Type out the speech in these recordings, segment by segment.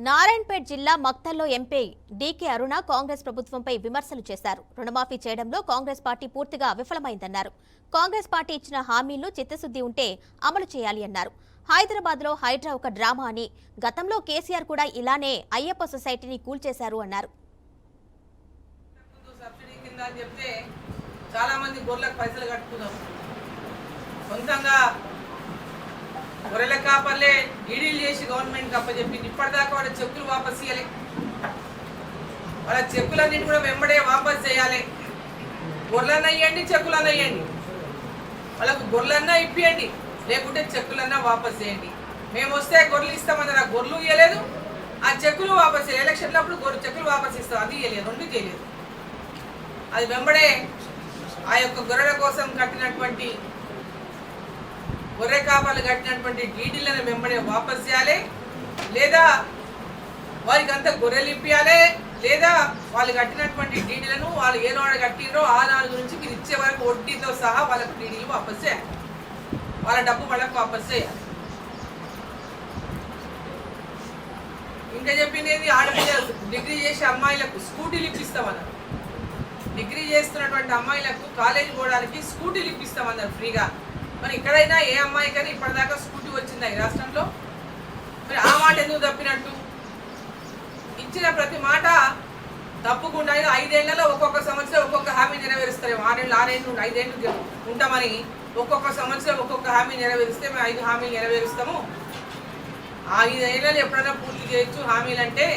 నారాయణపేట్ జిల్లా మక్తల్లో MP DK అరుణ కాంగ్రెస్ ప్రభుత్వంపై విమర్శలు చేశారు. రుణమాఫీ చేయడంలో కాంగ్రెస్ పార్టీ పూర్తిగా విఫలమైందన్నారు. కాంగ్రెస్ పార్టీ ఇచ్చిన హామీలు చిత్తశుద్ధి ఉంటే అమలు చేయాలి అన్నారు. హైదరాబాద్లో హైడ్రా ఒక డ్రామా అని, గతంలో కేసీఆర్ కూడా ఇలానే అయ్యప్ప సొసైటీని కూల్చేశారు అన్నారు. గొర్రెల కాపర్లే ఈడీలు చేసి గవర్నమెంట్కి అప్పచెప్పింది. ఇప్పటిదాకా వాళ్ళ చెక్కులు వాపస్ ఇవ్వాలి, వాళ్ళ చెక్కులన్నింటి కూడా వెంబడే వాపస్ చేయాలి. గొర్రెలన్నా ఇవ్వండి, చెక్కులన్నా ఇవ్వండి, వాళ్ళకు గొర్రెలన్నా ఇప్పియండి, లేకుంటే చెక్కులన్నా వాపస్ చేయండి. మేము వస్తే గొర్రెలు ఇస్తామన్నారు, ఆ గొర్రెలు ఇవ్వలేదు, ఆ చెక్కులు వాపస్ చేయలేదు. ఎలక్షన్లో అప్పుడు చెక్కులు వాపస్ ఇస్తాం, అది ఇవ్వలేదు, రెండు చేయలేదు. అది వెంబడే ఆ యొక్క గొర్రెల కోసం కట్టినటువంటి గొర్రె కాపాలు కట్టినటువంటి డీడీలను వెంబడే వాపస్ చేయాలి, లేదా వారికి అంతా గొర్రెలు ఇప్పియాలి, లేదా వాళ్ళు కట్టినటువంటి డీడీలను వాళ్ళు ఏ నాడు కట్టినో ఆ నాడు నుంచి మీరు ఇచ్చే వరకు వడ్డీతో సహా వాళ్ళకు డీడీలు వాపస్ చేయాలి, వాళ్ళ డబ్బు వాళ్ళకు వాపస్ చేయాలి. ఇంకా చెప్పింది ఆడపిల్ల డిగ్రీ చేసే అమ్మాయిలకు స్కూటీలు ఇప్పిస్తామన్నారు. డిగ్రీ చేస్తున్నటువంటి అమ్మాయిలకు కాలేజీ పోవడానికి స్కూటీలు ఇప్పిస్తామన్నారు ఫ్రీగా. మరి ఇక్కడైనా ఏ అమ్మాయికైనా ఇప్పటిదాకా స్కూటీ వచ్చిందా ఈ రాష్ట్రంలో? మరి ఆ మాట ఎందుకు తప్పినట్టు? ఇచ్చిన ప్రతి మాట తప్పకుండా 5 ఏళ్లలో ఒక్కొక్క సంవత్సరం ఒక్కొక్క హామీ నెరవేరుస్తారేమో. 6 5 ఏళ్ళు ఉంటామని ఒక్కొక్క సంవత్సరం ఒక్కొక్క హామీ నెరవేరిస్తే మేము 5 హామీలు నెరవేరుస్తాము. ఆ 5 ఏళ్ళలో ఎప్పుడైనా పూర్తి చేయొచ్చు హామీలు అంటే.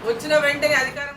వచ్చిన వెంటనే అధికారం